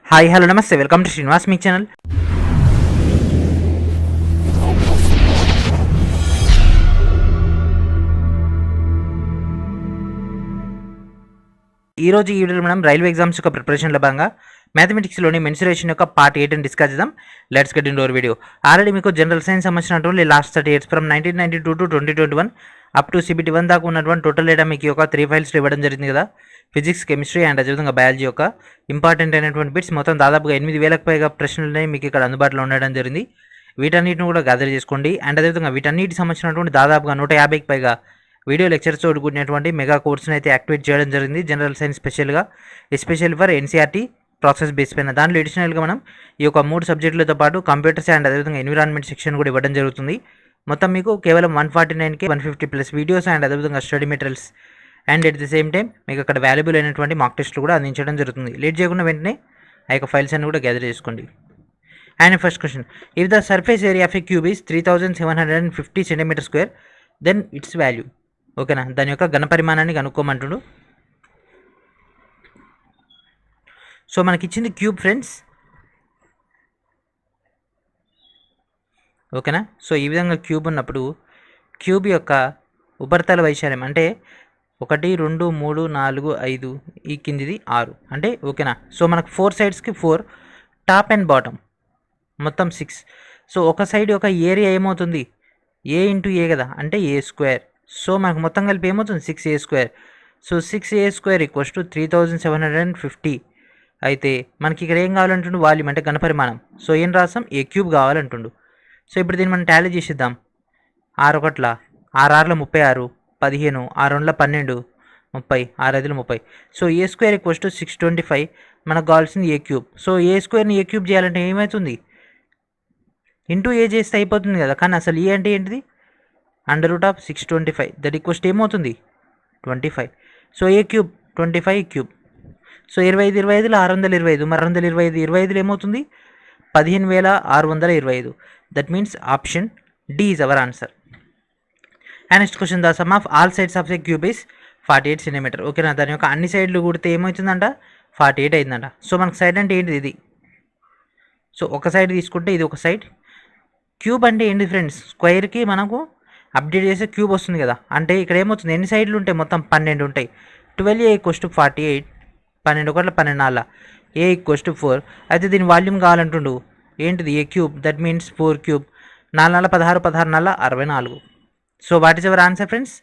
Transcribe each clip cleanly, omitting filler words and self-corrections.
Hi hello నమస్తే welcome to Srinivas me channel. ఈరోజు ఈ వీడియోలో మనం రైల్వే ఎగ్జామ్స్ యొక్క ప్రిపరేషన్లో భాగంగా మ్యాథమెటిక్స్లోని మెన్సురేషన్ యొక్క పార్ట్ 8 డిస్కస్ చేద్దాం. Let's get in to our video. Already మీకు జనరల్ సైన్స్ సంబంధించినటువంటి last 30 years from 1992 to 2021 up to CBT 1 దాకా ఉన్నటువంటి టోటల్ డేటా మీకు ఒక 3 ఫైల్స్ ఇవ్వడం జరిగింది కదా. ఫిజిక్స్, కెమిస్ట్రీ అండ్ అదేవిధంగా బయాలజీ యొక్క ఇంపార్టెంట్ అయినటువంటి బిట్స్ మొత్తం దాదాపుగా 8,000కు పైగా ప్రశ్నలు మీకు ఇక్కడ అందుబాటులో ఉండడం జరిగింది. వీటన్నిటిని కూడా గ్యాదర్ చేసుకోండి. అండ్ అదేవిధంగా వీటన్నిటికి సంబంధించినటువంటి దాదాపుగా 150కి పైగా వీడియో లెక్చర్స్ తోటి కూడినటువంటి మెగా కోర్స్ని అయితే యాక్టివేట్ చేయడం జరిగింది. జనరల్ సైన్స్ స్పెషల్గా especial for NCERT process base పైన. దాంట్లో అడిషనల్గా మనం ఈ యొక్క 3 సబ్జెక్టులతో పాటు కంప్యూటర్స్ అండ్ అదేవిధంగా ఎన్విరాన్మెంట్ సెక్షన్ కూడా ఇవ్వడం జరుగుతుంది. మొత్తం మీకు కేవలం 149కి 150+ వీడియోస్ అండ్ అదేవిధంగా study materials and at the same time మీకు అక్కడ వాల్యుబుల్ అయినటువంటి మాక్ టెస్ట్లు కూడా అందించడం జరుగుతుంది. లేట్ చేయకుండా వెంటనే ఆ యొక్క ఫైల్స్ అన్ని కూడా గ్యాదర్ చేసుకోండి. And first question, if the surface area of a cube is 3750 cm², then it's value. ఓకేనా, దాని యొక్క ఘనపరిమాణాన్ని కనుక్కోమంటుడు. సో మనకి ఇచ్చింది క్యూబ్ ఫ్రెండ్స్. ఓకేనా, సో ఈ విధంగా క్యూబ్ ఉన్నప్పుడు క్యూబ్ యొక్క ఉపరితల వైశాల్యం అంటే 1 2 3 4 5 ఈ కిందిది 6 అంటే ఓకేనా. సో మనకు 4 సైడ్స్కి 4, టాప్ అండ్ బాటమ్ మొత్తం 6. సో ఒక సైడ్ యొక్క ఏరియా ఏమవుతుంది, A కదా, అంటే A². సో మనకు మొత్తం కలిపి ఏమవుతుంది 6A². So 6A² = 3750. అయితే మనకి ఇక్కడ ఏం కావాలంటుండు, వాల్యూమ్ అంటే ఘనపరిమాణం. సో ఏం రాసాం, A³ కావాలంటుండు. సో ఇప్పుడు దీన్ని మనం టాలీ చేసిద్దాం. 6 1 6 6 36, 15 6 2 12, 30 6 5 30. So A² = 625. మనకు కావాల్సింది A³. సో A²ని A³ చేయాలంటే ఏమవుతుంది, ఇంటూ A చేస్తే అయిపోతుంది కదా. కానీ అసలు ఏ అంటే ఏంటిది, √625 దట్ ఈక్వల్స్ ఏమవుతుంది 25. So A³ 25³. సో 25 25లో 625, మరి 625 25లో ఏమవుతుంది 15,625. That means option D is our answer. And next question, the sum of all sides of a cube is 48 cm. ఓకేనా, దాని యొక్క అన్ని సైడ్లు కూడితే ఏమవుతుందంట 48 అయిందంట. సో మనకు సైడ్ అంటే ఏంటిది ఇది. సో ఒక సైడ్ తీసుకుంటే ఇది ఒక సైడ్. క్యూబ్ అంటే ఏంటి ఫ్రెండ్స్, స్క్వేర్కి మనకు అప్డేట్ చేసే క్యూబ్ వస్తుంది కదా. అంటే ఇక్కడ ఏమవుతుంది, ఎన్ని సైడ్లు ఉంటాయి, మొత్తం 12 ఉంటాయి. 12A = 48, 12 1 12 A = 4. అయితే దీని వాల్యూమ్ కావాలంటుండు ఏంటిది A³. That means 4³ 4 16 16 64. So what is our answer friends,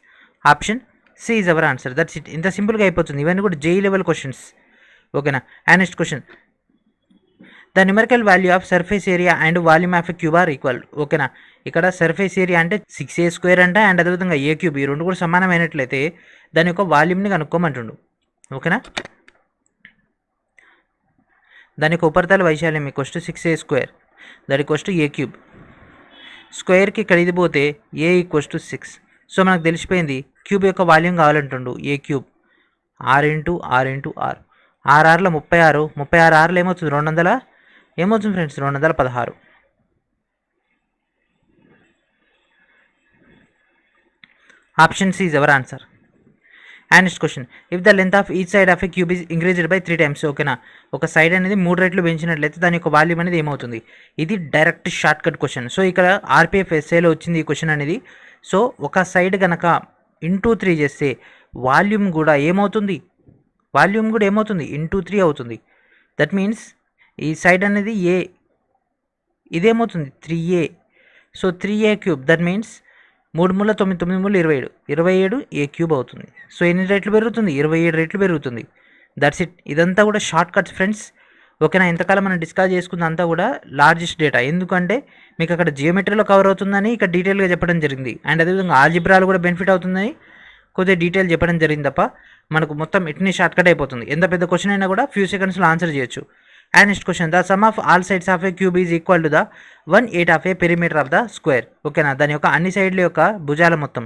option C is our answer. That's it. ఇంత సింపుల్గా అయిపోతుంది. ఇవన్నీ కూడా JEE లెవెల్ క్వశ్చన్స్. ఓకేనా. And next question, the numerical value of surface area and volume of a cube are equal. ఓకేనా, ఇక్కడ surface area అంటే 6A² అంట, అండ్ అదేవిధంగా A³ ఈ రెండు కూడా సమానమైనట్లయితే దాని యొక్క వాల్యూమ్ని కనుక్కోమంటుండు. ఓకేనా, దాని యొక్క ఉపరితల వైశాల్యం = 6A², that equals to A³. స్క్వేర్కి ఇక్కడ ఇది పోతే A = 6. సో మనకు తెలిసిపోయింది క్యూబ్ యొక్క వాల్యూమ్ కావాలంటుండు A³ 6 × 6 × 6 6 6 36, 36 6 ఏమవుతుంది 200, ఏమవుతుంది friends 216. Option C is our answer. And next question, if the length of each side of a cube is increased by 3 times. ఓకేనా, ఒక సైడ్ అనేది 3 రెట్లు పెంచినట్లయితే దాని యొక్క వాల్యూమ్ అనేది ఏమవుతుంది. ఇది direct short cut question. So ఇక్కడ RPF SAలో వచ్చింది ఈ క్వశ్చన్ అనేది. సో ఒక సైడ్ కనుక ఇంటూ 3 చేస్తే వాల్యూమ్ కూడా ఏమవుతుంది, ఇంటూ 3 అవుతుంది. దట్ మీన్స్ ఈ సైడ్ అనేది A, ఇదేమవుతుంది 3A. So 3A³. That means 3 3 9 9 3 27 A³ అవుతుంది. సో ఎన్ని రెట్లు పెరుగుతుంది, 27 రెట్లు పెరుగుతుంది. That's it. ఇదంతా కూడా షార్ట్ కట్స్ ఫ్రెండ్స్. ఓకేనా, ఇంతకాలం మనం డిస్కస్ చేసుకుంది అంతా కూడా లార్జెస్ట్ డేటా. ఎందుకంటే మీకు అక్కడ జియోమెట్రీలో కవర్ అవుతుందని ఇక్కడ డీటెయిల్గా చెప్పడం జరిగింది. అండ్ అదేవిధంగా ఆల్జిబ్రాలు కూడా బెనిఫిట్ అవుతుందని కొద్దిగా డీటెయిల్ చెప్పడం జరిగింది తప్ప మనకు మొత్తం ఇట్నే షార్ట్ కట్ అయిపోతుంది. ఎంత పెద్ద క్వశ్చన్ అయినా కూడా ఫ్యూ సెకండ్స్లో ఆన్సర్ చేయొచ్చు. And next question, the sum of all sides of a cube is equal to the 1/8 of A perimeter of the square. ఓకేనా, దాని యొక్క అన్ని సైడ్ల యొక్క భుజాల మొత్తం.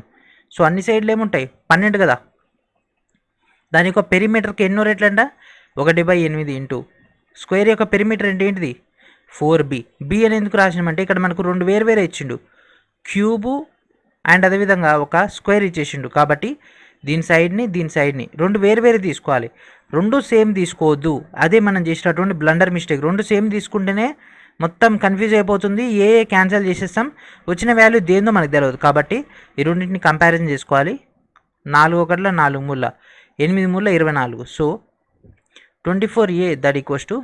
సో అన్ని సైడ్లు ఏముంటాయి 12 కదా. దాని యొక్క పెరిమీటర్కి ఎన్నో రెట్లు అంట 1/8 ఇంటూ స్క్వేర్ యొక్క పెరిమీటర్ అంటే ఏంటిది 4B. B అని ఎందుకు రాసినామంటే ఇక్కడ మనకు 2 వేరు ఇచ్చిండు, క్యూబు అండ్ అదేవిధంగా ఒక స్క్వేర్ ఇచ్చేసిండు. కాబట్టి దీని సైడ్ని 2 వేరు తీసుకోవాలి. రెండు సేమ్ తీసుకోవద్దు. అదే మనం చేసినటువంటి బ్లండర్ మిస్టేక్. రెండు సేమ్ తీసుకుంటేనే మొత్తం కన్ఫ్యూజ్ అయిపోతుంది. ఏ క్యాన్సిల్ చేసేస్తాం, వచ్చిన వాల్యూ దేందో మనకు తెలియదు. కాబట్టి ఈ రెండింటిని కంపారిజన్ చేసుకోవాలి. 4 ఒకట్ల 4 మూల 8 మూల 24. So 24A that equals to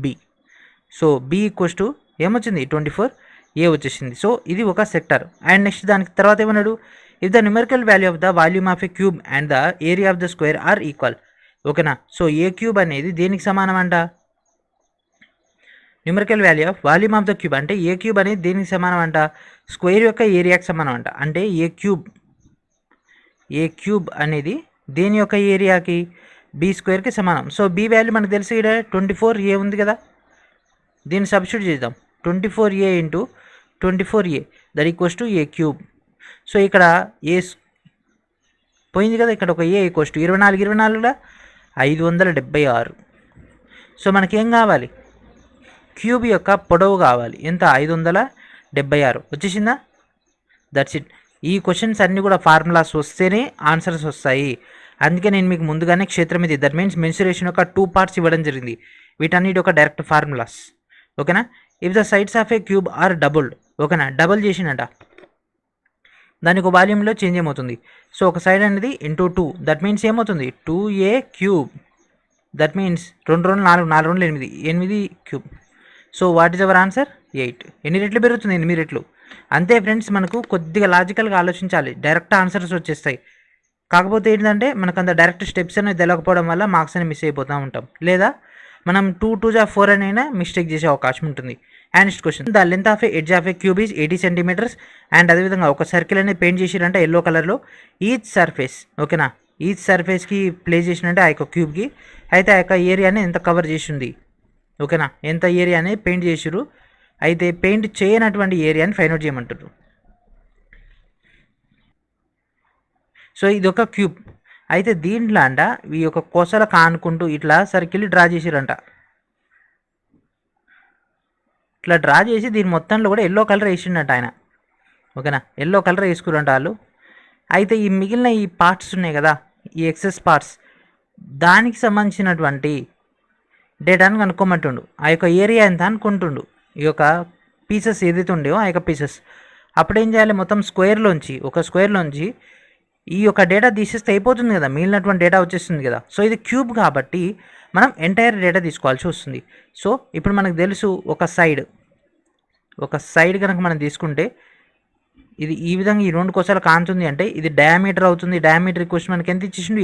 B. So B equals to ఏమొచ్చింది 24A వచ్చేసింది. సో ఇది ఒక సెక్టర్. అండ్ నెక్స్ట్ దానికి తర్వాత ఏమన్నాడు, if the numerical value of the volume of a cube and the area of the square are equal. ఓకేనా. So a cube అనేది దేనికి సమానం అంట, numerical value of volume of the cube అంటే a cube అనేది దేనికి సమానం అంట, స్క్వేర్ యొక్క ఏరియాకి సమానం అంట. అంటే ఏ క్యూబ్ అనేది దేని యొక్క ఏరియాకి, బి స్క్వేర్కి సమానం. సో బి వాల్యూ మనకు తెలిసి ఇక్కడ 24A ఉంది కదా, దీన్ని సబ్స్టిట్యూట్ చేద్దాం. 24A into 24A that equals to A cube. So ఇక్కడ ఏ పోయింది కదా, ఇక్కడ ఒక ఏ ఈక్వల్స్ టు 24 576. సో మనకేం కావాలి, క్యూబ్ యొక్క పొడవు కావాలి. ఎంత, 576 వచ్చేసిందా. That's it. ఈ క్వశ్చన్స్ అన్నీ కూడా ఫార్ములాస్ వస్తేనే ఆన్సర్స్ వస్తాయి. అందుకే నేను మీకు ముందుగానే క్షేత్రం ఇది, దట్ మీన్స్ మెన్సురేషన్ యొక్క 2 పార్ట్స్ ఇవ్వడం జరిగింది. వీటన్నిటి ఒక డైరెక్ట్ ఫార్ములాస్. ఓకేనా. If the sides of a cube are doubled. ఓకేనా, డబుల్ చేసినట దానికి ఒక వాల్యూమ్లో చేంజ్ ఏమవుతుంది. సో ఒక సైడ్ అనేది ఇంటూ 2 దట్ మీన్స్ ఏమవుతుంది 2A cube. That means 2 2 4 4 2 8 cube. So what is our answer 8. ఎన్ని రెట్లు పెరుగుతుంది, 8 రెట్లు. అంతే ఫ్రెండ్స్, మనకు కొద్దిగా లాజికల్గా ఆలోచించాలి, డైరెక్ట్ ఆన్సర్స్ వచ్చేస్తాయి. కాకపోతే ఏంటంటే మనకు అంత డైరెక్ట్ స్టెప్స్ అనేది తెలియకపోవడం వల్ల మార్క్స్ అనేది మిస్ అయిపోతూ ఉంటాం, లేదా మనం 2 2 4 అనైనా మిస్టేక్ చేసే అవకాశం ఉంటుంది. And next question, the length of edge of a cube is 80 centimeters. And అదేవిధంగా ఒక సర్కిల్ అనేది పెయింట్ చేసిరంటే ఎల్లో కలర్లో, ఈచ్ సర్ఫేస్. ఓకేనా, ఈచ్ సర్ఫేస్కి ప్లేస్ చేసినట్టే ఆ యొక్క క్యూబ్కి, అయితే ఆ యొక్క ఏరియాని ఎంత కవర్ చేసింది. ఓకేనా, ఎంత ఏరియా అనేది పెయింట్ చేసిరు, అయితే పెయింట్ చేయనటువంటి ఏరియాని ఫైండ్ అవుట్ చేయమంటారు. సో ఇది ఒక క్యూబ్. అయితే దీంట్లో అంట ఈ యొక్క కొసల కానుకుంటూ ఇట్లా సర్కిల్ డ్రా చేసిరంట. ఇట్లా డ్రా చేసి దీని మొత్తంలో కూడా ఎల్లో కలర్ వేసిండట ఆయన. ఓకేనా, ఎల్లో కలర్ వేసుకురంట వాళ్ళు. అయితే ఈ మిగిలిన ఈ పార్ట్స్ ఉన్నాయి కదా, ఈ ఎక్సెస్ పార్ట్స్, దానికి సంబంధించినటువంటి డేటాను కనుక్కోమంటుండు. ఆ యొక్క ఏరియా ఎంత అనుకుంటుండు, ఈ యొక్క పీసెస్ ఏదైతే ఉండేవో ఆ యొక్క పీసెస్. అప్పుడు ఏం చేయాలి, మొత్తం ఒక స్క్వేర్లోంచి ఈ యొక్క డేటా తీసేస్తే అయిపోతుంది కదా, మిగిలినటువంటి డేటా వచ్చేస్తుంది కదా. సో ఇది క్యూబ్ కాబట్టి మనం ఎంటైర్ డేటా తీసుకోవాల్సి వస్తుంది. సో ఇప్పుడు మనకు తెలుసు, ఒక సైడ్ కనుక మనం తీసుకుంటే ఇది ఈ విధంగా ఈ 2 కొసలు కానుతుంది అంటే ఇది డయామీటర్ అవుతుంది. డయామీటర్ క్వశ్చన్ మనకి ఎంత ఇచ్చేసిండు,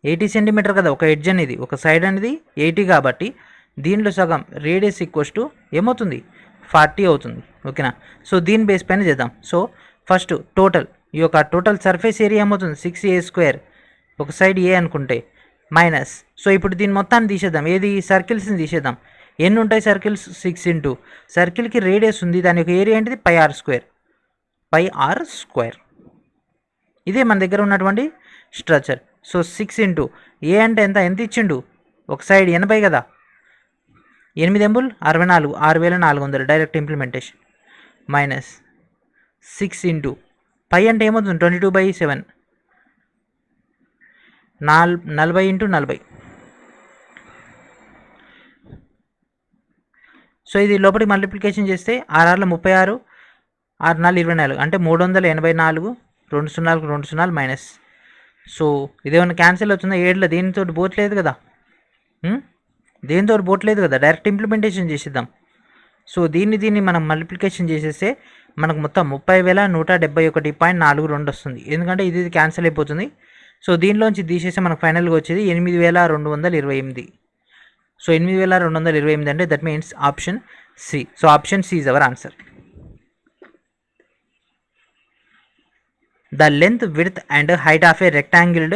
80 సెంటీమీటర్ కదా ఒక ఎడ్జ్ అనేది, ఒక సైడ్ అనేది 80 కాబట్టి దీనిలో సగం రేడియస్ ఈక్వల్స్ టు ఏమవుతుంది 40 అవుతుంది. ఓకేనా. సో దీని బేస్ పైన చేద్దాం. సో ఫస్ట్ ఈ యొక్క టోటల్ సర్ఫేస్ ఏరియా ఏమవుతుంది 6A². ఒక సైడ్ ఏ అనుకుంటే మైనస్. సో ఇప్పుడు దీని మొత్తాన్ని తీసేద్దాం, ఏది సర్కిల్స్ని తీసేద్దాం. ఎన్ని ఉంటాయి సర్కిల్స్, 6 ఇంటూ సర్కిల్కి రేడియస్ ఉంది, దాని యొక్క ఏరియా ఏంటిది πr². ఇదే మన దగ్గర ఉన్నటువంటి స్ట్రక్చర్. సో 6 ఇంటూ ఏ అంటే ఎంత ఇచ్చిండు, ఒక సైడ్ 80 కదా, 8 ఎంబుల్ 64, 6400 direct implementation, minus 6 into pi అంటే ఏమవుతుంది 22/7, 40 ఇంటూ 40. సో ఇది లోపలికి మల్టిప్లికేషన్ చేస్తే 6 6 36, 6 4 24 అంటే 384, 2 0 2 0 మైనస్. సో ఇదేమన్నా క్యాన్సిల్ అవుతుందా, 7లో దేనితో పోట్లేదు కదా, డైరెక్ట్ ఇంప్లిమెంటేషన్ చేసేద్దాం. సో దీన్ని మనం మల్టిప్లికేషన్ చేసేస్తే మనకు మొత్తం 30,171.42 వస్తుంది. ఎందుకంటే ఇది క్యాన్సిల్ అయిపోతుంది. సో దీనిలోంచి తీసేస్తే మనకు ఫైనల్గా వచ్చేది 8,228. సో 8,228 అంటే that means option C. So option C is our answer. The length, width and height of a rectangled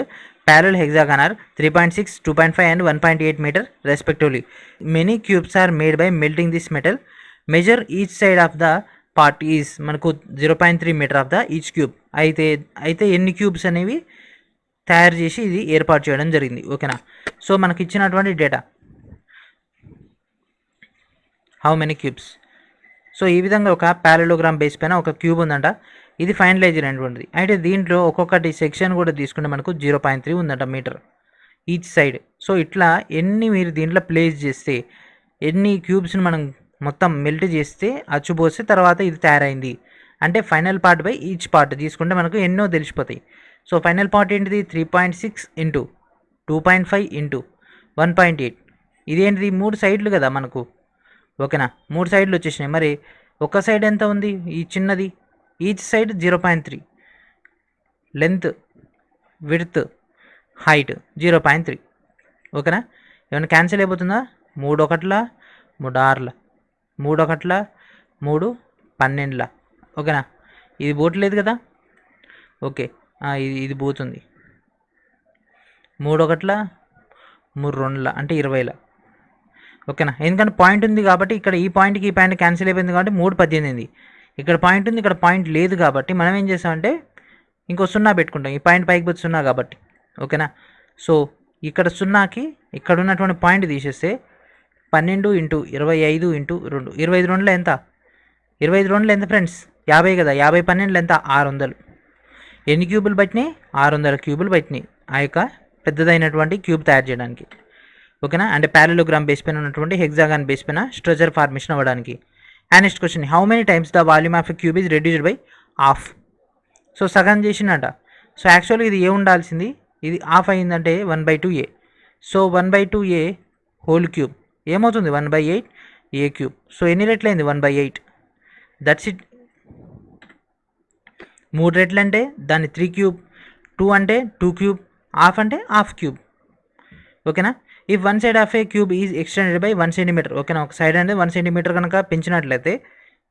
parallel hexagon are 3.6, 2.5 and 1.8 meter respectively. Many cubes are made by melting this metal. Measure each side of the part is మనకు 0.3 meter of the each cube. అయితే ఎన్ని cubes అనేవి తయారు చేసి ఇది ఏర్పాటు చేయడం జరిగింది. ఓకేనా. సో మనకి ఇచ్చినటువంటి data how many cubes. So ఈ విధంగా ఒక ప్యారలోగ్రామ్ బేస్ పైన ఒక క్యూబ్ ఉందంట. ఇది ఫైనలైజర్ అనేటువంటిది. అయితే దీంట్లో ఒక్కొక్కటి సెక్షన్ కూడా తీసుకుంటే మనకు 0.3 ఉందంట మీటర్ ఈచ్ సైడ్. సో ఇట్లా ఎన్ని మీరు దీంట్లో ప్లేస్ చేస్తే, ఎన్ని క్యూబ్స్ని మనం మొత్తం మెల్ట్ చేస్తే, అచ్చుపోస్తే తర్వాత ఇది తయారైంది అంటే final part by each part తీసుకుంటే మనకు ఎన్నో తెలిసిపోతాయి. సో ఫైనల్ పార్ట్ ఏంటిది 3.6 ఇంటూ 2.5 ఇంటూ 1.8. ఇదేంటిది 3 సైడ్లు కదా మనకు, ఓకేనా. 3 సైడ్లు వచ్చేసినాయి. మరి ఒక సైడ్ ఎంత ఉంది ఈ చిన్నది, each side 0.3 length, width, height 0.3, ఓకేనా. ఏమైనా క్యాన్సిల్ అయిపోతుందా? 3 ఒకట్ల 3 ఆరుల, 3 ఒకట్ల 3 12ల, ఓకేనా. ఇది పోవట్లేదు కదా, ఓకే. ఇది పోతుంది 3 ఒకట్ల 3 రెండుల అంటే 20ల, ఓకేనా. ఎందుకంటే పాయింట్ ఉంది కాబట్టి ఇక్కడ ఈ పాయింట్కి ఈ పాయింట్ క్యాన్సిల్ అయిపోయింది కాబట్టి 3 18. ఇక్కడ పాయింట్ ఉంది, ఇక్కడ పాయింట్ లేదు కాబట్టి మనం ఏం చేస్తామంటే ఇంకో 0 పెట్టుకుంటాం. ఈ పాయింట్ పైకి పోతే 0 కాబట్టి, ఓకేనా. సో ఇక్కడ 0కి ఇక్కడ ఉన్నటువంటి పాయింట్ తీసేస్తే 12 ఇంటూ 25 ఇంటూ 2, 25 రెండులో ఎంత? 25 రెండులో ఎంత ఫ్రెండ్స్? 50 కదా. 50 12 ఎంత? 600. ఎన్ని క్యూబులు పట్టినాయి? 600 క్యూబులు పట్టినాయి ఆ యొక్క పెద్దదైనటువంటి క్యూబ్ తయారు చేయడానికి, ఓకేనా. అంటే ప్యారలోగ్రామ్ బేస్ పైన ఉన్నటువంటి హెక్సాగాన్ బేస్ పైన స్ట్రక్చర్ ఫార్మేషన్ అవ్వడానికి. And next question, how many times the volume of a cube is reduced by half? So సగం చేసిండట. సో యాక్చువల్గా ఇది ఏ ఉండాల్సింది, ఇది హాఫ్ అయిందంటే 1/2a. So 1/2a whole cube ఏమవుతుంది? 1/8 a క్యూబ్. సో ఎన్ని రెట్లు అయింది? 1/8. That's it. 3 రెట్లు అంటే దాన్ని 3 క్యూబ్, 2 అంటే 2 క్యూబ్, హాఫ్ అంటే హాఫ్ క్యూబ్, ఓకేనా. If one side of a cube is extended by 1 centimeter, ఓకేనా. ఒక సైడ్ అనేది 1 సెంటీమీటర్ కనుక పెంచినట్లయితే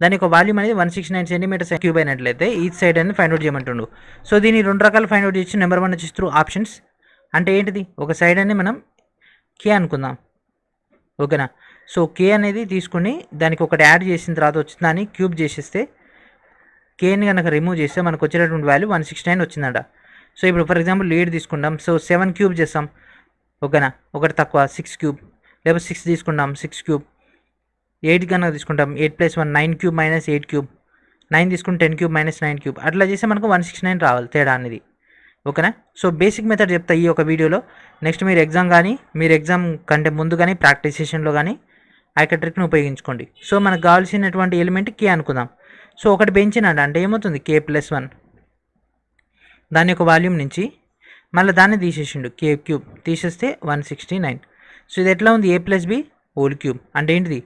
దాని యొక్క వాల్యూమ్ అనేది 169 సెంటీమీటర్స్ క్యూబ్ అయినట్లయితే ఈచ్ సైడ్ అనేది ఫైండ్ అవుట్ చేయమంటుండు. సో దీన్ని 2 రకాలు ఫైండ్ అవుట్ చేసి నెంబర్ 1 వచ్చి త్రూ ఆప్షన్స్. అంటే ఏంటిది? ఒక సైడ్ అనేది మనం కే అనుకుందాం, ఓకేనా. సో కే అనేది తీసుకుని దానికి ఒకటి యాడ్ చేసిన తర్వాత వచ్చిన దాన్ని క్యూబ్ చేసేస్తే, కేని కనుక రిమూవ్ చేస్తే మనకు వచ్చేటటువంటి వాల్యూ 169 వచ్చిందట. సో ఇప్పుడు ఫర్ ఎగ్జాంపుల్ లీడ్ తీసుకుంటాం. సో 7 క్యూబ్ చేస్తాం, ఓకేనా. ఒకటి తక్కువ 6 క్యూబ్, లేకపోతే 6 తీసుకుంటాం 6 క్యూబ్. 8 కనుక తీసుకుంటాం 8 + 1 9 క్యూబ్ మైనస్ 8 క్యూబ్. 9 తీసుకుంటే 10 క్యూబ్ మైనస్ 9 క్యూబ్. అట్లా చేస్తే మనకు 169 రావాలి తేడా అనేది, ఓకేనా. సో బేసిక్ మెథడ్ చెప్తా ఈ ఒక వీడియోలో. నెక్స్ట్ మీరు ఎగ్జామ్ కంటే ముందు కానీ ప్రాక్టీస్ సెషన్లో కానీ ఆ యొక్క ట్రిక్ను ఉపయోగించుకోండి. సో మనకు కావాల్సినటువంటి ఎలిమెంట్ కే అనుకుందాం. సో ఒకటి పెంచినాడు అంటే ఏమవుతుంది? k+1. దాని యొక్క వాల్యూమ్ నుంచి మళ్ళీ దాన్ని తీసేసిండు, కే క్యూబ్ తీసేస్తే 169. సో ఇది ఎట్లా ఉంది? a+b హోల్ క్యూబ్ అంటే ఏంటిది?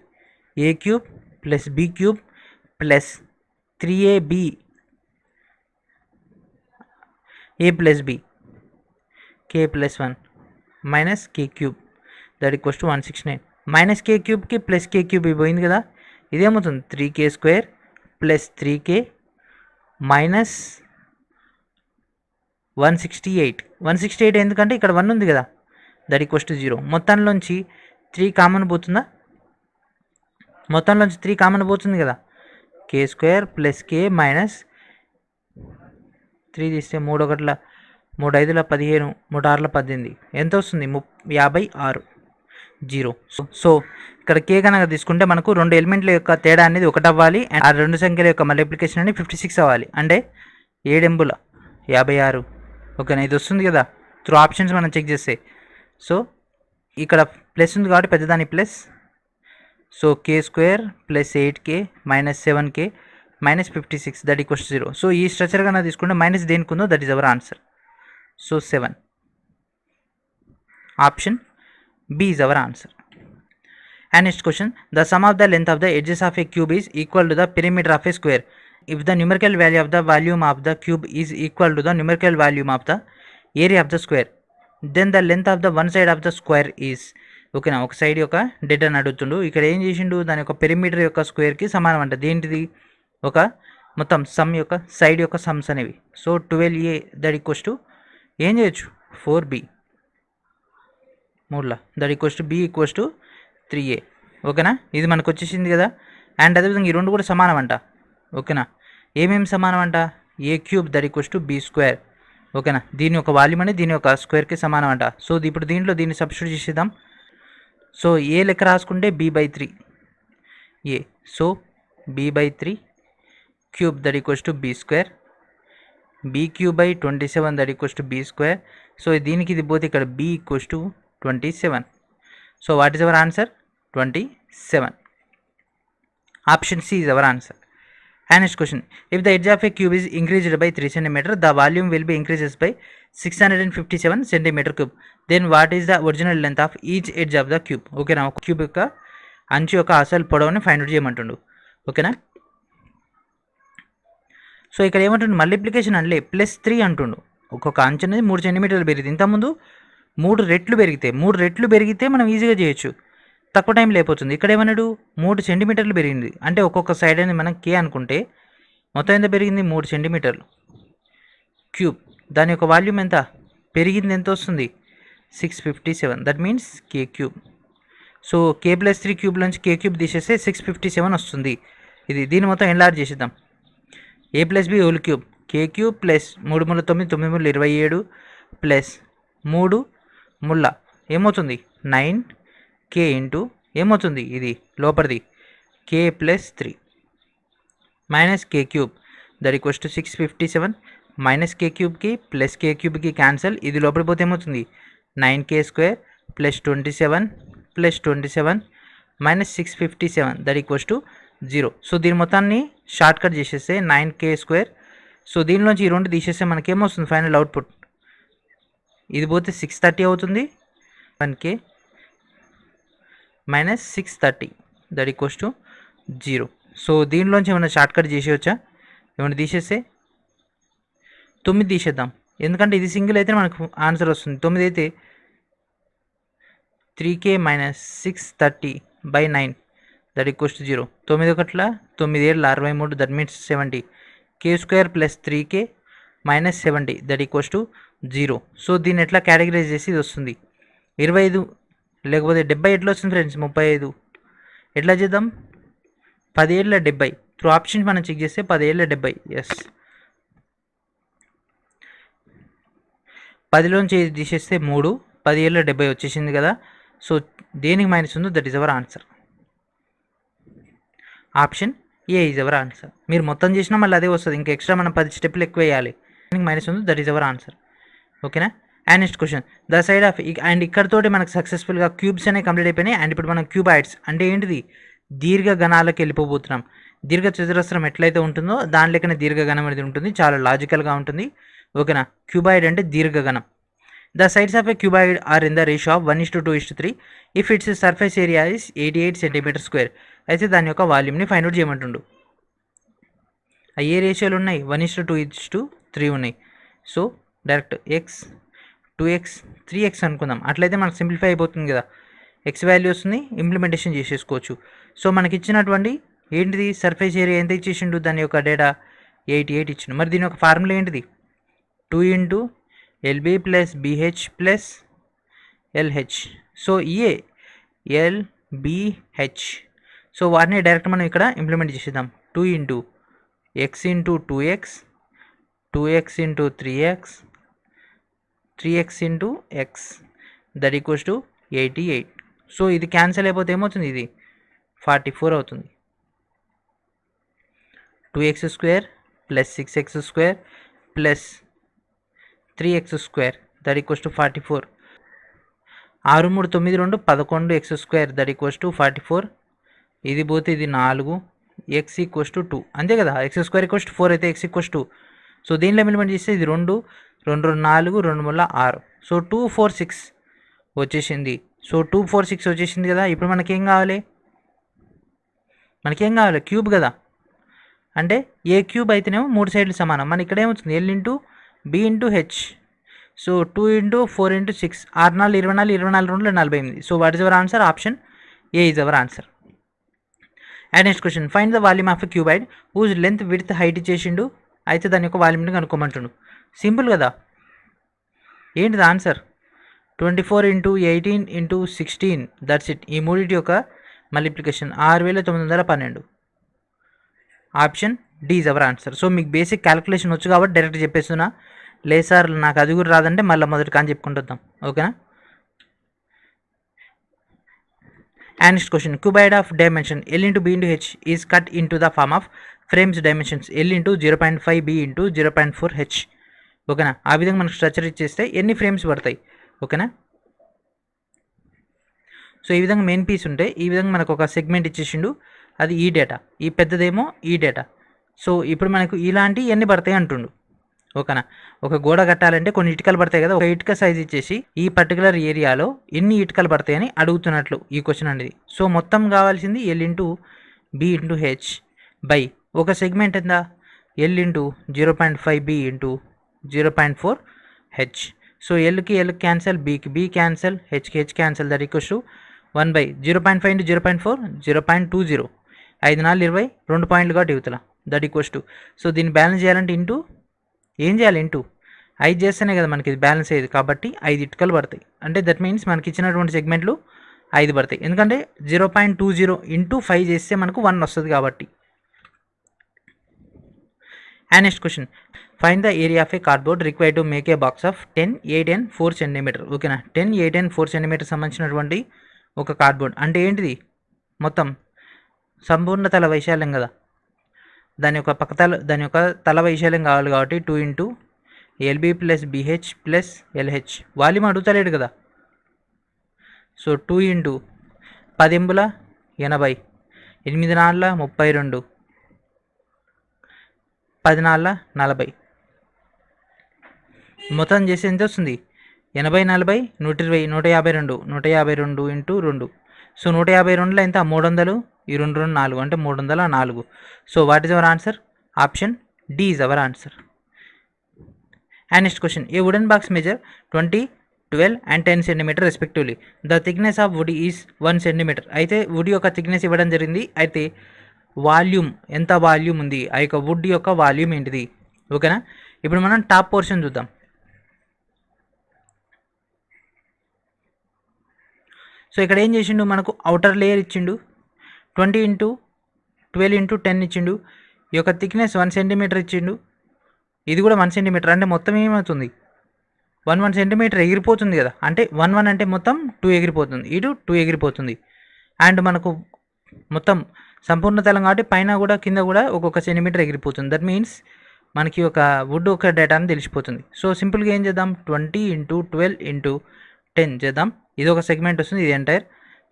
a cube plus b cube plus 3ab a+b k+1 minus k cube that equals to 169. Minus k క్యూబ్కి ప్లస్ k క్యూబ్ పోయింది కదా. ఇదేమవుతుంది? 3k² plus 3k minus 168. 168 ఎందుకంటే ఇక్కడ 1 ఉంది కదా, దట్ ఈక్వల్స్ టు 0. మొత్తంలోంచి 3 కామన్ పోతుందా? మొత్తంలోంచి 3 కామన్ పోతుంది కదా. k² ప్లస్ k మైనస్ 3 తీస్తే 3 ఒకట్ల 3 5ల 15, 3 6ల 18 ఎంత వస్తుంది? 56 0. సో ఇక్కడ కే కనుక తీసుకుంటే మనకు 2 ఎలిమెంట్ల యొక్క తేడా అనేది 1 అవ్వాలి. అండ్ ఆ 2 సంఖ్యల యొక్క మల్టిప్లికేషన్ అనేది 56 అవ్వాలి. అంటే 7 56, ఓకేనా. ఇది వస్తుంది కదా త్రూ ఆప్షన్స్ మనం చెక్ చేస్తే. సో ఇక్కడ ప్లస్ ఉంది కాబట్టి పెద్దదాని plus. So k² plus 8k minus 7k minus 56 that equals 0. So ఈ స్ట్రక్చర్ కన్నా తీసుకుంటే మైనస్ దేనికి ఉందో that is our answer. So 7 option B is our answer. And next question, the sum of the length of the edges of a cube is equal to the perimeter of a square. If the numerical value of the volume of the cube is equal to the numerical volume of the area of the square, then the length of the one side of the square is, ఓకేనా. ఒక side యొక్క dead అని అడుగుతుండు. ఇక్కడ ఏం చేసిండు? దాని యొక్క పెరిమీటర్ యొక్క స్క్వేర్కి సమానం అంట. దేంటిది? ఒక మొత్తం సమ్ యొక్క సైడ్ యొక్క సమ్స్ అనేవి. So 12a that equals to ఏం చేయొచ్చు? 4b 3ల that equals to b equals to 3a, ఓకేనా. ఇది మనకు వచ్చేసింది కదా. అండ్ అదేవిధంగా ఈ రెండు కూడా సమానం అంట, ఓకేనా. ఏమేమి సమానం అంట? a³ that equals to b², ఓకేనా. దీని యొక్క వాల్యూమ్ అనేది దీని యొక్క స్క్వేర్కి సమానం అంట. సో ఇప్పుడు దీంట్లో దీన్ని సబ్స్టిట్యూట్ చేసేద్దాం. సో ఏ లెక్క రాసుకుంటే b/3 a. So b/3 cube that equals to b². B cube by 27 that equals to B square. So దీనికి ఇది పోతే ఇక్కడ B equals to 27. So what is our answer? 27. Option C is our answer. And next question, if the edge of a cube is increased by 3 cm, the volume will be increases by 657 cm cube. Then what is the original length of each edge of the cube? ఓకేనా, ఒక cube యొక్క అంచు యొక్క అసలు పొడవుని find out చేయమంటుండు. ఓకేనా, so ఇక్కడ ఏమంటుండు, multiplication అనలే, +3 అంటుండు. ఒక్కొక్క అంచు అనేది 3 సెంటీమీటర్లు పెరిగింది. ఇంతకుముందు 3 రెట్లు పెరిగితే మనం ఈజీగా చేయొచ్చు, తక్కువ టైం లేకపోతుంది. ఇక్కడ ఏమన్నాడు, 3 సెంటీమీటర్లు పెరిగింది. అంటే ఒక్కొక్క సైడ్ అనేది మనం కే అనుకుంటే మొత్తం ఎంత పెరిగింది, 3 సెంటీమీటర్లు క్యూబ్. దాని యొక్క వాల్యూమ్ ఎంత పెరిగింది, ఎంత వస్తుంది, 657. That means K cube. So K plus 3 cube నుంచి కే క్యూబ్ తీసేస్తే 657 వస్తుంది. దీన్ని మొత్తం ఎన్లార్జ్ చేసేద్దాం. A plus b whole cube, k cube plus 3 × 9 9 × 27 plus 3 ముళ్ళ ఏమవుతుంది, 9k ఇంటూ ఏమవుతుంది, ఇది లోపలిది k plus 3 minus k cube that equals to 657 minus k క్యూబ్కి ప్లస్ కే క్యూబ్కి క్యాన్సల్. ఇది లోపలికి పోతే ఏమవుతుంది, 9k² plus 27 minus 657 that equals to 0. So దీని మొత్తాన్ని షార్ట్ కట్ చేసేస్తే 9k². సో దీనిలోంచి ఈ రెండు తీసేస్తే మనకేమొస్తుంది ఫైనల్ అవుట్పుట్, ఇది పోతే 630 అవుతుంది. 1k minus 630 that equals to 0. So దీనిలోంచి ఏమైనా షార్ట్ కట్ చేసేయచ్చా, ఏమైనా తీసేస్తే 9 తీసేద్దాం, ఎందుకంటే ఇది సింగిల్ అయితే మనకు ఆన్సర్ వస్తుంది. 9 అయితే 3k minus 630/9 that equals to 0. 9 ఒకట్ల 9 7 63 that means 70. k² plus 3k minus 70 that equals to 0. So దీన్ని ఎట్లా కేటగిరైజ్ చేసి ఇది వస్తుంది 25 లేకపోతే 70 ఎట్లా వస్తుంది ఫ్రెండ్స్, 35 ఎట్లా చేద్దాం, 10 ఏళ్ళ 70 త్రూ ఆప్షన్స్ మనం చెక్ చేస్తే 10 ఏళ్ళ 70. ఎస్, 10లోంచి తీసేస్తే 3, 10 ఏళ్ళ 70 వచ్చేసింది కదా. సో దేనికి మైనస్ ఉందో that is our answer. Option A is our answer. మీరు మొత్తం చేసినా మళ్ళీ అదే వస్తుంది, ఇంకా ఎక్స్ట్రా మనం 10 స్టెప్లు ఎక్కువ వేయాలి. దేనికి మైనస్ ఉందో దట్ ఈస్ అవర్ ఆన్సర్. ఓకేనా. And next question, the side of, and ఇక్కడతోటి మనకు సక్సెస్ఫుల్గా క్యూబ్స్ అనేవి కంప్లీట్ అయిపోయినాయి. అండ్ ఇప్పుడు మనం క్యూబాయిడ్స్ అంటే ఏంటిది, దీర్ఘ గణాలకు వెళ్ళిపోబోతున్నాం. దీర్ఘ చతురస్రం ఎట్లయితే ఉంటుందో దాని లెక్కనే దీర్ఘగణం అనేది ఉంటుంది, చాలా లాజికల్గా ఉంటుంది. ఓకేనా. క్యూబాయిడ్ అంటే దీర్ఘగణం. The sides of a cuboid are in the ratio of 1:2:3 if its surface area is 88 cm². అయితే దాని యొక్క వాల్యూమ్ని ఫైండ్ అవుట్ చేయమంటుండు. ఏ రేషియోలు ఉన్నాయి, 1:2:3 ఉన్నాయి. So direct x 2x 3x అనుకుందాం. అట్లయితే మనకు సింప్లిఫై అయిపోతుంది కదా, ఎక్స్ వాల్యూ వస్తుంది, ఇంప్లిమెంటేషన్ చేసేసుకోవచ్చు. సో మనకి ఇచ్చినటువంటి ఏంటిది, సర్ఫేస్ ఏరియా ఎంత ఇచ్చేసిండు, దాని యొక్క డేటా 88 ఇచ్చిండు. మరి దీని యొక్క ఫార్ములా ఏంటిది, 2 × LB + BH + LH. సో ఏ LBH. సో వాటిని డైరెక్ట్ మనం ఇక్కడ ఇంప్లిమెంట్ చేసేద్దాం. 2 × x × 2x 2x × 3x 3x × x that equals to 88. So ఇది క్యాన్సిల్ అయిపోతే ఏమవుతుంది, ఇది 44 అవుతుంది. 2x² + 6x² + 3x² that equals to 44. 6 3 9 2 11x² that equals to 44. ఇది పోతే ఇది 4, x = 2 అంతే కదా. x² = 4 అయితే x = 2. సో దీనిలో ఇంప్లిమెంట్ చేస్తే ఇది 2 2 4 2 3 6. సో 2 4 6 వచ్చేసింది. సో 2 4 6 వచ్చేసింది కదా. ఇప్పుడు మనకేం కావాలి, క్యూబ్ కదా. అంటే ఏ క్యూబ్ అయితేనేమో 3 సైడ్లు సమానం. మన ఇక్కడ ఏమవుతుంది, L × B × H. So 2 × 4 × 6 6 4 24 24 2 48. So what is our answer, option A is our answer. And next question, find the volume of a cuboid whose length width height ఇచ్చేసిండు. అయితే దాని యొక్క వాల్యూమ్ని కనుక్కోమంటుండు. సింపుల్ కదా, ఏంటిది ఆన్సర్, 24 × 18 × 16 దట్స్ ఇట్. ఈ మూడింటి యొక్క multiplication 6912. Option D is our answer. So మీకు బేసిక్ క్యాలిక్యులేషన్ వచ్చు కాబట్టి డైరెక్ట్ చెప్పేస్తున్నా. లేదు సార్ నాకు అది కూడా రాదంటే మళ్ళీ మొదటి కానీ చెప్పుకుంటుద్దాం. ఓకేనా. And next question, cuboid of dimension L × B × H is cut into the form of frames dimensions L × 0.5 B × 0.4 H. ఓకేనా. ఆ విధంగా మనకు స్ట్రక్చర్ ఇచ్చేస్తే ఎన్ని ఫ్రేమ్స్ పడతాయి, ఓకేనా. సో ఈ విధంగా మెయిన్ పీస్ ఉంటే ఈ విధంగా మనకు ఒక సెగ్మెంట్ ఇచ్చేసిండు, అది ఈ డేటా, ఈ పెద్దదేమో ఈ డేటా. సో ఇప్పుడు మనకు ఇలాంటి ఎన్ని పడతాయి అంటుండు, ఓకేనా. ఒక గోడ కట్టాలంటే కొన్ని ఇటుకలు పడతాయి కదా, ఒక ఇటుక సైజ్ ఇచ్చేసి ఈ పర్టికులర్ ఏరియాలో ఎన్ని ఇటుకలు పడతాయని అడుగుతున్నట్లు ఈ క్వశ్చన్ అనేది. సో మొత్తం కావాల్సింది L into B into H by ఒక సెగ్మెంట్ ఎంత, L into 0.5 B into 0.4 H. So ఎల్కి ఎల్ క్యాన్సల్, బీకి బి క్యాన్సల్, హెచ్కి H cancel, that equals to 1 by 0.5 into 0.4 0.20, 5 4 20, 2 పాయింట్లు కాబట్టి ఇవతల, దట్ ఈక్వల్స్ టు. సో దీన్ని బ్యాలెన్స్ చేయాలంటే ఇంటూ ఏం చేయాలి, ఇంటూ 5 చేస్తేనే కదా మనకి ఇది బ్యాలెన్స్ అయ్యేది, కాబట్టి 5 ఇటుకలు పడతాయి. అంటే దట్ మీన్స్ మనకి ఇచ్చినటువంటి సెగ్మెంట్లు 5 పడతాయి, ఎందుకంటే 0.20 ఇంటూ 5 చేస్తే మనకు 1 వస్తుంది కాబట్టి. And next question, find the area of a cardboard required to make a box of 10, 8 and 4 centimeter. ఓకేనా, 10, 8 and 4 సెంటీమీటర్ సంబంధించినటువంటి ఒక కార్డ్బోర్డ్ అంటే ఏంటిది, మొత్తం సంపూర్ణ తల వైశాల్యం కదా, దాని యొక్క దాని యొక్క తల వైశాల్యం కావాలి కాబట్టి 2 into L B plus B H plus L H. Volume అడుగుతలేడు కదా, సో 2 ఇంటూ 10 ఎంబుల 80, 8 నాళ్ళ 32, 10 నాళ్ళ 40, మొత్తం చేసి ఎంత వస్తుంది, 80 40 120 152, 152 ఇంటూ 2. సో 152లో ఎంత, 300, ఈ 2 2 4 అంటే 304. So what is our answer, option D is our answer. And next question, a wooden box measure 20, 12 and 10 centimeter respectively. The thickness of wood is 1 centimeter. అయితే వుడ్ యొక్క థిక్నెస్ ఇవ్వడం జరిగింది, అయితే వాల్యూమ్ ఎంత volume ఉంది, ఆ యొక్క వుడ్ యొక్క వాల్యూమ్ ఏంటిది, ఓకేనా. ఇప్పుడు మనం టాప్ పోర్షన్ చూద్దాం. సో ఇక్కడ ఏం చేసిండు, మనకు అవుటర్ లేయర్ ఇచ్చిండు, 20 ఇంటూ 12 ఇంటూ 10 ఇచ్చిండు, ఈ యొక్క థిక్నెస్ 1 సెంటీమీటర్ ఇచ్చిండు, ఇది కూడా 1 సెంటీమీటర్. అంటే మొత్తం ఏమవుతుంది, 1 సెంటీమీటర్ ఎగిరిపోతుంది కదా, అంటే 1 అంటే మొత్తం 2 ఎగిరిపోతుంది, ఇటు 2 ఎగిరిపోతుంది. అండ్ మనకు మొత్తం సంపూర్ణ తలం కాబట్టి పైన కూడా కింద కూడా ఒక్కొక్క సెంటీమీటర్ ఎగిరిపోతుంది. దట్ మీన్స్ మనకి ఒక వుడ్ ఒక డేటా అని తెలిసిపోతుంది. సో సింపుల్గా ఏం చేద్దాం, 20 ఇంటూ 12 ఇంటూ 10 చేద్దాం, ఇది ఒక సెగ్మెంట్ వస్తుంది, ఇది ఎంటైర్.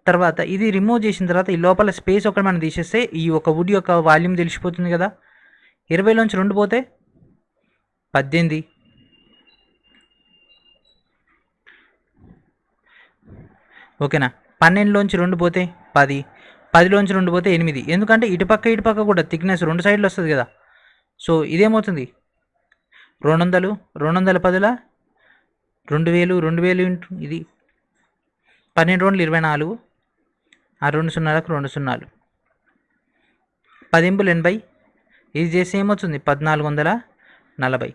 తర్వాత ఇది రిమూవ్ చేసిన తర్వాత ఈ లోపల స్పేస్ ఒకటి మనం తీసేస్తే ఈ ఒక వుడ్ యొక్క వాల్యూమ్ తెలిసిపోతుంది కదా. 20లోంచి 2 పోతే 18, ఓకేనా. 12లోంచి 2 పోతే 10, 10లోంచి 2 పోతే 8, ఎందుకంటే ఇటుపక్క కూడా థిక్నెస్ 2 సైడ్లు వస్తుంది కదా. సో ఇదేమవుతుంది, 200, 210ల 2000, 2000 ఇంటూ ఇది 12 2 24, ఆ 2 సున్నాలకు 2 సున్నాలు, 10 ఎంబులు 80, ఇది చేస్తే ఏమవుతుంది 1440.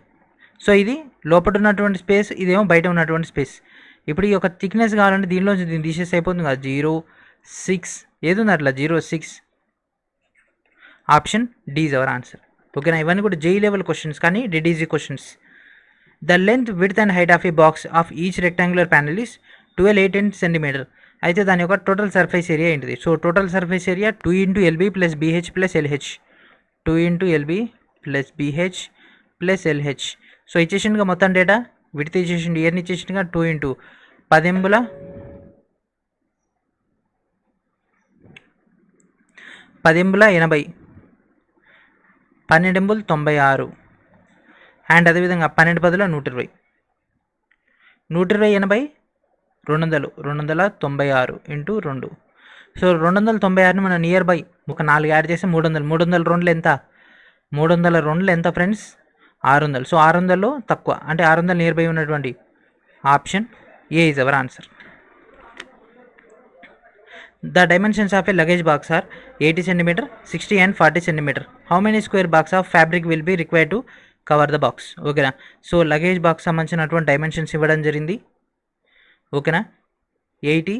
సో ఇది లోపల ఉన్నటువంటి స్పేస్, ఇదేమో బయట ఉన్నటువంటి స్పేస్. ఇప్పుడు ఈ యొక్క థిక్నెస్ కావాలంటే దీనిలోంచి దీన్ని తీసేస్తే అయిపోతుంది కదా, 0.6 ఏది ఉంది అట్లా 0.6. Option D is our answer, ఓకేనా. ఇవన్నీ కూడా జేఈ లెవెల్ క్వశ్చన్స్ కానీ DDG questions. The length, width and height of a box of each rectangular panel is 12, 8 and centimetre. అయితే దాని యొక్క టోటల్ సర్ఫేస్ ఏరియా ఏంటిది. So total surface area 2 into L B plus B H plus L H, 2 into L B plus B H plus L H. So ఇచ్చేసిండుగా మొత్తం data, width ఇచ్చేసిండు, ఇయర్ని ఇచ్చేసిండుగా 2 into 10 ఎంబుల 80, 12 ఎంబుల్ 96, and అదేవిధంగా 12 10ల 120, 120 80, 200, 296 ఇంటూ 2. సో 296ని మనం నియర్ బై ఒక 4 యాడ్ చేస్తే 300, 302 ఎంత, 302 ఎంత ఫ్రెండ్స్, 600. సో 600లో తక్కువ, అంటే 600 నియర్ బై ఉన్నటువంటి option A is our answer. The dimensions of a luggage box are 80 cm, 60 and 40 cm. How many square box of fabric will be required to cover the box? ఓకేనా. So luggage box సంబంధించినటువంటి dimensions ఇవ్వడం జరిగింది, ఓకేనా. 80,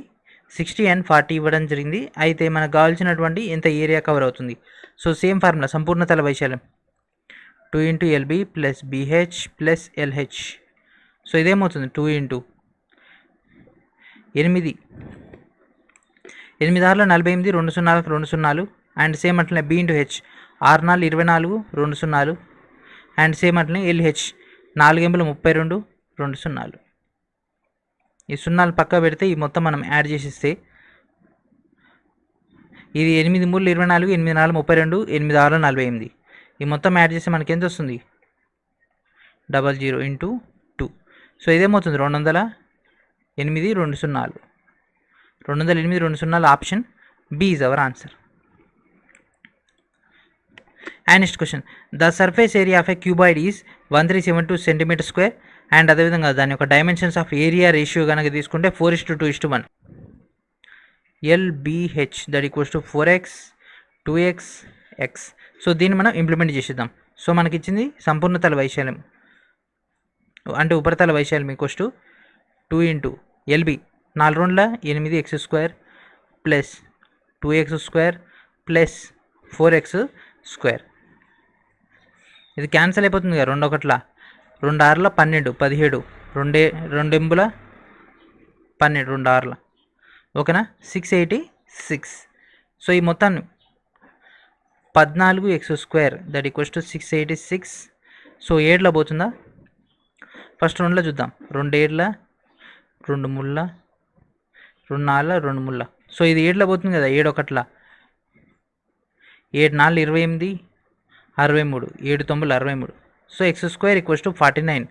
60 and 40 ఇవ్వడం జరిగింది. అయితే మనకు కావాల్సినటువంటి ఎంత ఏరియా కవర్ అవుతుంది. సో సేమ్ ఫార్ములా, సంపూర్ణ తల వైశాల్యం 2 into L B plus B H plus L H. So ఇదేమవుతుంది 2 ఇంటూ 8, 8 6 48, 2 సున్నాలకు 2 సున్నాలు, అండ్ సేమ్ అట్లనే బి ఇంటూ హెచ్ 6 4 24, 2 సున్నాలు, అండ్ సేమ్ అట్లనే ఎల్హెచ్ 4 ఎంబులు 32, 2 సున్నాలు. ఈ సున్నాలు పక్క పెడితే ఈ మొత్తం మనం యాడ్ చేసిస్తే ఇది 8 3 24, 8 4 32, 8 6 48. ఈ మొత్తం యాడ్ చేస్తే మనకి ఎంత వస్తుంది? 00 ఇంటూ 2. సో ఇదేమవుతుంది? 208, 2 సున్నాలు. 208, 2 సున్నాలు. Option B is our answer. And next question, the surface area of a cuboid is 1372 centimeter square. And అదేవిధంగా దాని యొక్క డైమెన్షన్స్ ఆఫ్ ఏరియా రేషియో కనుక తీసుకుంటే 4:2:1. LBH that equals to 4x 2x x. So దీన్ని మనం implement చేసేద్దాం. So మనకి ఇచ్చింది సంపూర్ణతల వైశాల్యం అంటే ఉపరితల వైశాల్యం equals to 2 into LB 4 2 8x square plus 2x square plus 4x square. ఇది క్యాన్సిల్ అయిపోతుంది కదా, 2 1 2 6 12 17 2 ఎంబుల 12 2 6. ఓకేనా? 686. సో ఈ మొత్తాన్ని 14x square that equals to 686. So 7లో పోతుందా? ఫస్ట్ 2లో చూద్దాం. 2 7 2 3 2 4 2 3. సో ఇది 7లో పోతుంది కదా, 7 1 7 4 28 63 7 9 63. So x square equals to 49,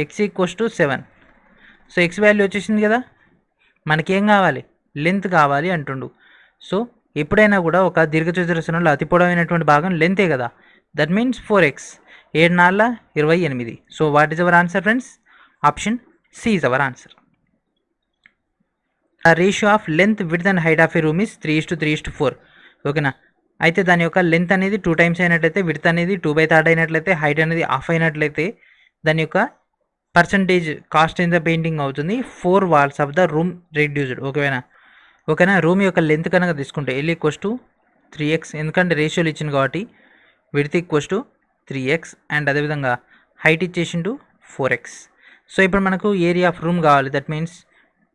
x equals to 7. So x value వచ్చేసింది కదా. మనకేం కావాలి? లెంత్ కావాలి అంటుండు. సో ఎప్పుడైనా కూడా ఒక దీర్ఘచతురస్రంలో అతి పొడవైనటువంటి భాగం లెంతే కదా. That means 4x. 7 4 28. So what is our answer friends? Option C is our answer. ఆ ratio of length width and height of a room is 3:3:4. ఓకేనా? అయితే దాని యొక్క లెంత్ అనేది 2 టైమ్స్ అయినట్లయితే, విడ్త్ అనేది 2/3 అయినట్లయితే, హైట్ అనేది హాఫ్ అయినట్లయితే దాని యొక్క percentage cost in the painting అవుతుంది 4 walls of the room reduced. ఓకేనా? రూమ్ యొక్క లెంత్ కనుక తీసుకుంటే L ఈక్వల్స్ టు 3x, ఎందుకంటే రేషియోలు ఇచ్చింది కాబట్టి. Width equals to 3x and అదేవిధంగా హైట్ ఇచ్చేసిండు 4x. సో ఇప్పుడు మనకు ఏరియా ఆఫ్ రూమ్ కావాలి. That means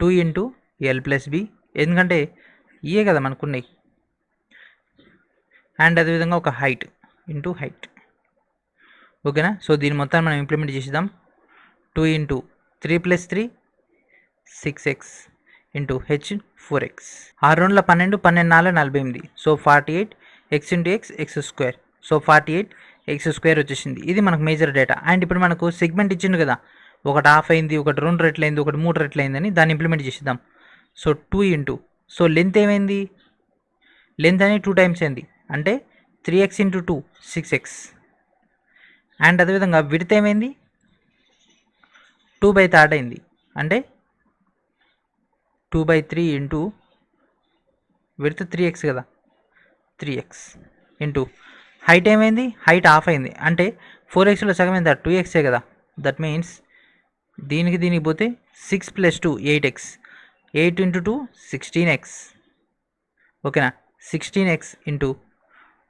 2 into L plus B, ఎందుకంటే ఇయే కదా మనకున్నాయి. అండ్ అదేవిధంగా ఒక హైట్ ఇంటూ హైట్. ఓకేనా? సో దీని మొత్తాన్ని మనం ఇంప్లిమెంట్ చేసేద్దాం. 2 into 3 plus 3 6x into h 4x. 6 2 12 12 4 48. So 48 x into x square. So 48 x square వచ్చేసింది. ఇది మనకు మేజర్ డేటా. అండ్ ఇప్పుడు మనకు సెగ్మెంట్ ఇచ్చిండు కదా, ఒకటి హాఫ్ అయింది, ఒకటి 2 రెట్లు అయింది, ఒకటి 3 రెట్లు అయిందని దాన్ని ఇంప్లిమెంట్ చేసేద్దాం. సో 2 ఇంటూ, సో లెంత్ ఏమైంది? లెంత్ అనేది 2 టైమ్స్ అయింది అంటే 3x ఇంటూ 2 6x. అండ్ అదేవిధంగా విడ్త్ ఏమైంది? 2/3 అయింది అంటే 2/3 ఇంటూ విడ్త్ 3x కదా, 3x ఇంటూ హైట్ ఏమైంది? హైట్ హాఫ్ అయింది అంటే 4xలో సగం ఎంత? 2xే కదా. దట్ మీన్స్ దీనికి పోతే 6 + 2 8x. 8 into 2 16x. ఓకేనా? 16x into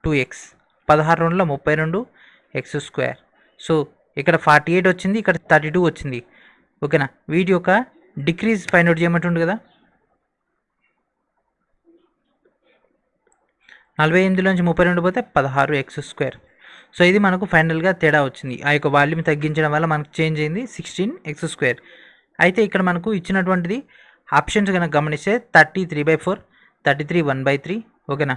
2x. 16 2 32 x square. So ఇక్కడ 48 వచ్చింది, ఇక్కడ 32 వచ్చింది. ఓకేనా? వీటి యొక్క డిక్రీజ్ ఫైండ్ అవుట్ చేయమంటుండు కదా. 48 నుంచి 32 పోతే 16x స్క్వేర్. సో ఇది మనకు ఫైనల్గా తేడా వచ్చింది. ఆ యొక్క వాల్యూమ్ తగ్గించడం వల్ల మనకు చేంజ్ అయింది 16x స్క్వేర్. అయితే ఇక్కడ మనకు ఇచ్చినటువంటిది ఆప్షన్స్ కనుక గమనిస్తే 33/4, 33 1/3. ఓకేనా?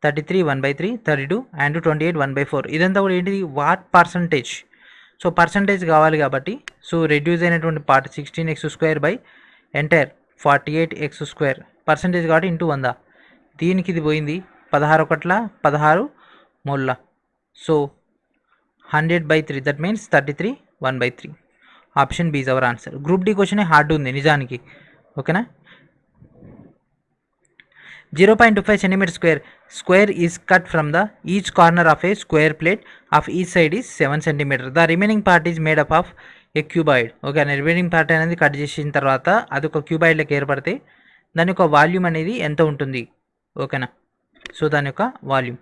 33 1/3, 32 అండ్ 28 1/4. ఇదంతా కూడా ఏంటిది? What percentage. సో పర్సంటేజ్ కావాలి కాబట్టి సో రెడ్యూస్ అయినటువంటి part 16x square by entire 48x square. Percentage కాబట్టి ఇంటూ 100. దీనికి ఇది పోయింది 16 1 16 3. So 100/3 that means 33 1/3. Option B is our answer. Group D question hard ఉంది నిజానికి. ఓకేనా? 0.25 cm square is cut from the each corner of a square plate of each side is 7 cm. The remaining part is made up of a cuboid. Okay, remaining part అనేది cut చేసిన తర్వాత అది ఒక క్యూబాయిడ్లోకి ఏర్పడితే దాని యొక్క వాల్యూమ్ అనేది ఎంత ఉంటుంది? ఓకేనా? సో దాని యొక్క వాల్యూమ్,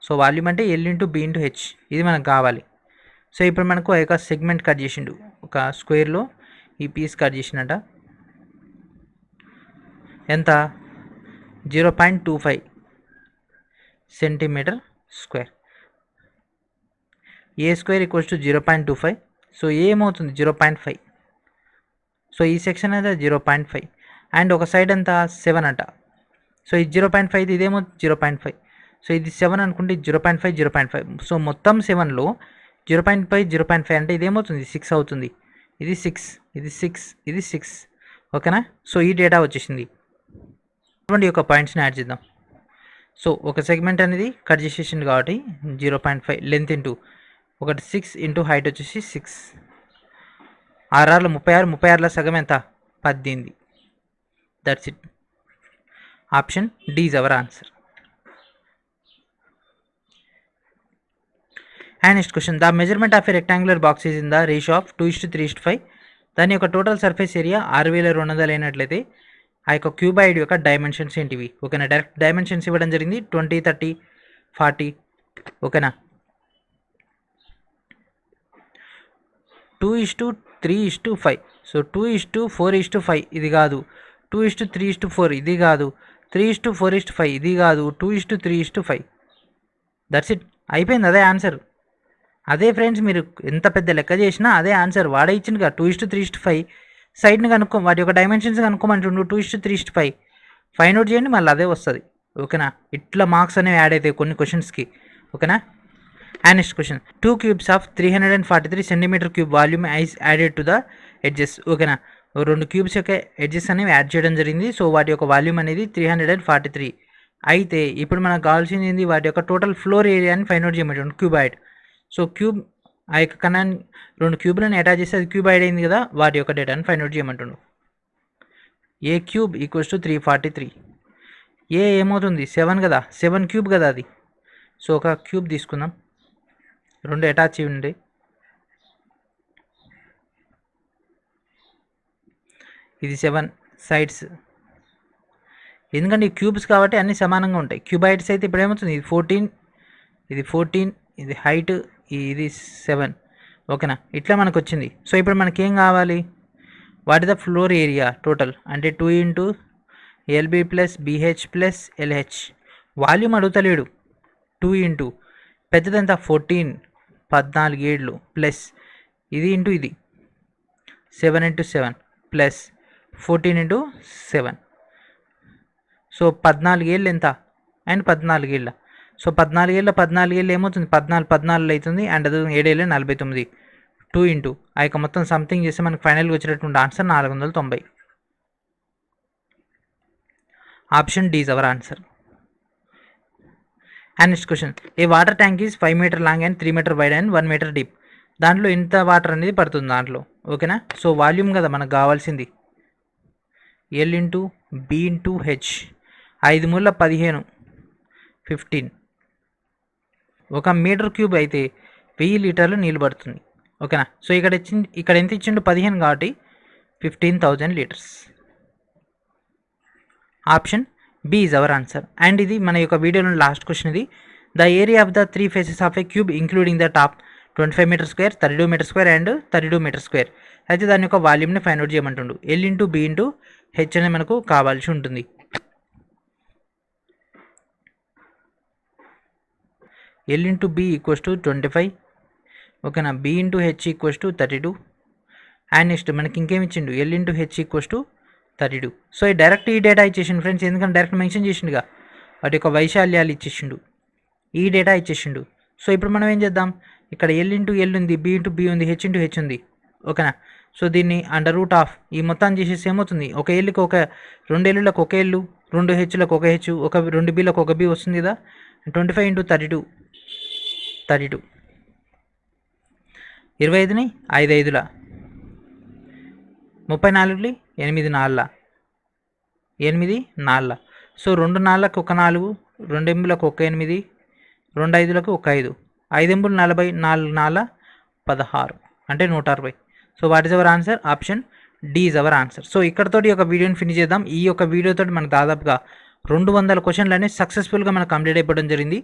సో వాల్యూమ్ అంటే L into B into H. ఇది మనకు కావాలి. సో ఇప్పుడు మనకు ఒక సెగ్మెంట్ కట్ చేసిండు, ఒక స్క్వేర్లో ఈ పీస్ కట్ చేసినట్ట ఎంత? 0.25 centimetre square. A square equals to 0.25. So ఏమవుతుంది 0.5. సో ఈ సెక్షన్ అయితే 0.5 అండ్ ఒక సైడ్ అంతా 7 అంట. సో ఇది 0.5 ఇదేమో 0.5. సో ఇది 7 అనుకుంటే 0.5 0.5. సో మొత్తం 7లో 0.5 0.5 అంటే ఇదేమవుతుంది 6 అవుతుంది. ఇది 6 ఇది 6 ఇది 6 ఓకేనా. సో ఈ డేటా వచ్చేసింది. ఇటువంటి యొక్క పాయింట్స్ని యాడ్ చేద్దాం. సో ఒక సెగ్మెంట్ అనేది కట్ చేసేసింది కాబట్టి 0.5 లెంత్ ఇంటూ ఒకటి 6 ఇంటూ హైట్ వచ్చేసి 6. 6 36 36లో సగం ఎంత 18. That's it. Option D is our answer. And next question, the measurement of a rectangular box is in the ratio of 2:3:5. దాని యొక్క టోటల్ సర్ఫేస్ ఏరియా 6200 అయినట్లయితే ఆ యొక్క క్యూబాయిడ్ యొక్క డైమెన్షన్స్ ఏంటివి? ఓకేనా, డైరెక్ట్ డైమెన్షన్స్ ఇవ్వడం జరిగింది 20 30 40. ఓకేనా, 2:3:5. సో 2:4:5 ఇది కాదు, 2:3:4 ఇది కాదు, 3:4:5 ఇది కాదు, 2:3:5. దట్స్ ఇట్, అయిపోయింది. అదే ఆన్సర్. అదే ఫ్రెండ్స్, మీరు ఎంత పెద్ద లెక్క చేసినా అదే ఆన్సర్. వాడే ఇచ్చిందిగా 2:3:5. సైడ్ని కనుక్కో, వాటి యొక్క డైమెన్షన్స్ కనుక్కోమంటుండు 2:3:5. ఫైండ్ అవుట్ చేయండి, మళ్ళీ అదే వస్తుంది. ఓకేనా, ఇట్లా మార్క్స్ అనేవి యాడ్ అవుతాయి కొన్ని క్వశ్చన్స్కి. ఓకేనా. And next question, 2 cubes of 343 cm³ volume ice added to the edges. ఓకేనా, 2 క్యూబ్స్ యొక్క ఎడ్జెస్ అనేవి యాడ్ చేయడం జరిగింది. సో వాటి యొక్క వాల్యూమ్ అనేది 343. అయితే ఇప్పుడు మనకు కావాల్సింది ఏంది? వాటి యొక్క టోటల్ ఫ్లోర్ ఏరియాని ఫైండ్ అవుట్ చేయమంటుంది క్యూబాయిడ్. సో క్యూబ్ ఆ యొక్క కణాన్ని 2 క్యూబ్లను అటాచ్ చేస్తే అది క్యూబాయిడ్ అయింది కదా, వాటి యొక్క డేటాని ఫైండ్ అవుట్ చేయమంటుండు. A cube equals to 343. A ఏమవుతుంది 7 కదా, 7 క్యూబ్ కదా అది. సో ఒక క్యూబ్ తీసుకుందాం, 2 అటాచ్ ఉండి, ఇది 7 సైడ్స్. ఎందుకంటే ఈ క్యూబ్స్ కాబట్టి అన్నీ సమానంగా ఉంటాయి. క్యూబాయిడ్స్ అయితే ఇప్పుడు ఏమవుతుంది, ఇది 14 ఇది 14 ఇది హైట్ ఇది 7. ఓకేనా, ఇట్లా మనకు వచ్చింది. సో ఇప్పుడు మనకి ఏం కావాలి? What is the floor area total అంటే 2 into L B plus B H plus L H. Volume అడుగుతలేడు. 2 ఇంటూ పెద్దదంతా 14 14 ప్లస్ ఇది ఇంటూ ఇది 7 ఇంటూ 7 ప్లస్ 14 ఇంటూ 7. సో 14 ఎంత అండ్ 14. సో 14 ఏమవుతుంది, 14 అవుతుంది. అండ్ అది 7 49. 2 ఇంటూ ఆ యొక్క మొత్తం సంథింగ్ చేస్తే మనకు ఫైనల్గా వచ్చేటటువంటి answer 490. Option D is our answer. And next question, a water tank is 5 metre long and 3 metre wide and 1 metre deep. దాంట్లో ఇంత వాటర్ అనేది పడుతుంది దాంట్లో. ఓకేనా, సో వాల్యూమ్ కదా మనకు కావాల్సింది. L into B into H. 5 మూల 15 15. 1 మీటర్ క్యూబ్ అయితే 1000 లీటర్లు నీళ్ళు పడుతుంది. ఓకేనా, సో ఇక్కడ ఎంత ఇచ్చిండు 15 కాబట్టి 15,000 litres. Option B is our answer. And ఇది మన యొక్క వీడియోలో లాస్ట్ క్వశ్చన్. ఇది the area of the 3 faces of a cube including the top 25 metre square 32 metre square and 32 metre square. అయితే దాని యొక్క వాల్యూమ్ని ఫైండ్ అవుట్ చేయమంటుండు. L into B into H అనేది మనకు కావాల్సి ఉంటుంది. L into B equals to 25. ఓకేనా, B into H equals to 32. And next మనకి ఇంకేమి ఇచ్చిండు, L into H equals to 32. So ఈ డైరెక్ట్ ఈ డేటా ఇచ్చేసిండు ఫ్రెండ్స్, ఎందుకంటే డైరెక్ట్ మెన్షన్ చేసిండుగా, వాటి యొక్క వైశాల్యాలు ఇచ్చేసిండు, ఈ డేటా ఇచ్చేసిండు. సో ఇప్పుడు మనం ఏం చేద్దాం, ఇక్కడ ఎల్ ఇంటూ ఎల్ ఉంది, బి ఇంటూ బి ఉంది, హెచ్ ఇంటూ హెచ్ ఉంది. ఓకేనా, సో దీన్ని అండర్ రూట్ ఆఫ్ ఈ మొత్తాన్ని చేసేసి ఏమవుతుంది, ఒక ఎల్లుకి ఒక 2 ఎల్లులకు ఒక ఎల్లు, 2 హెచ్లకు ఒక హెచ్, 2 బిలకు ఒక బి వస్తుంది కదా. 25 ఇంటూ 32 32. 25ని 5 5ల 34ని 8 4ల 8 4ల. సో 2 4లకు ఒక 4, 2 8లకు ఒక 8, 2 5లకు ఒక 5, 5 8 40, 4 4 16 అంటే 160. So what is our answer? Option D is our answer. So ఇక్కడతోటి ఒక వీడియోని ఫినిష్ చేద్దాం. ఈ యొక్క వీడియోతో మనకు దాదాపుగా 200 క్వశ్చన్లు అనేవి సక్సెస్ఫుల్గా మనకు కంప్లీట్ అయిపోవడం జరిగింది.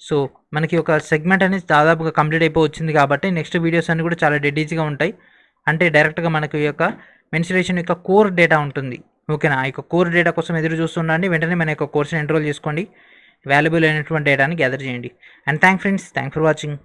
సో మనకి ఒక సెగ్మెంట్ అనేది దాదాపుగా కంప్లీట్ అయిపోవచ్చింది కాబట్టి నెక్స్ట్ వీడియోస్ అన్నీ కూడా చాలా డెడ్ ఈజీగా ఉంటాయి. అంటే డైరెక్ట్గా మనకు ఈ యొక్క మెన్సురేషన్ యొక్క కోర్ డేటా ఉంటుంది. ఓకేనా, ఆ యొక్క కోర్ డేటా కోసం ఎదురు చూస్తుండండి. వెంటనే మన యొక్క కోర్స్ని ఎన్రోల్ చేసుకోండి. వాల్యుబుల్ అయినటువంటి డేటాని గ్యాదర్ చేయండి. And thank for watching.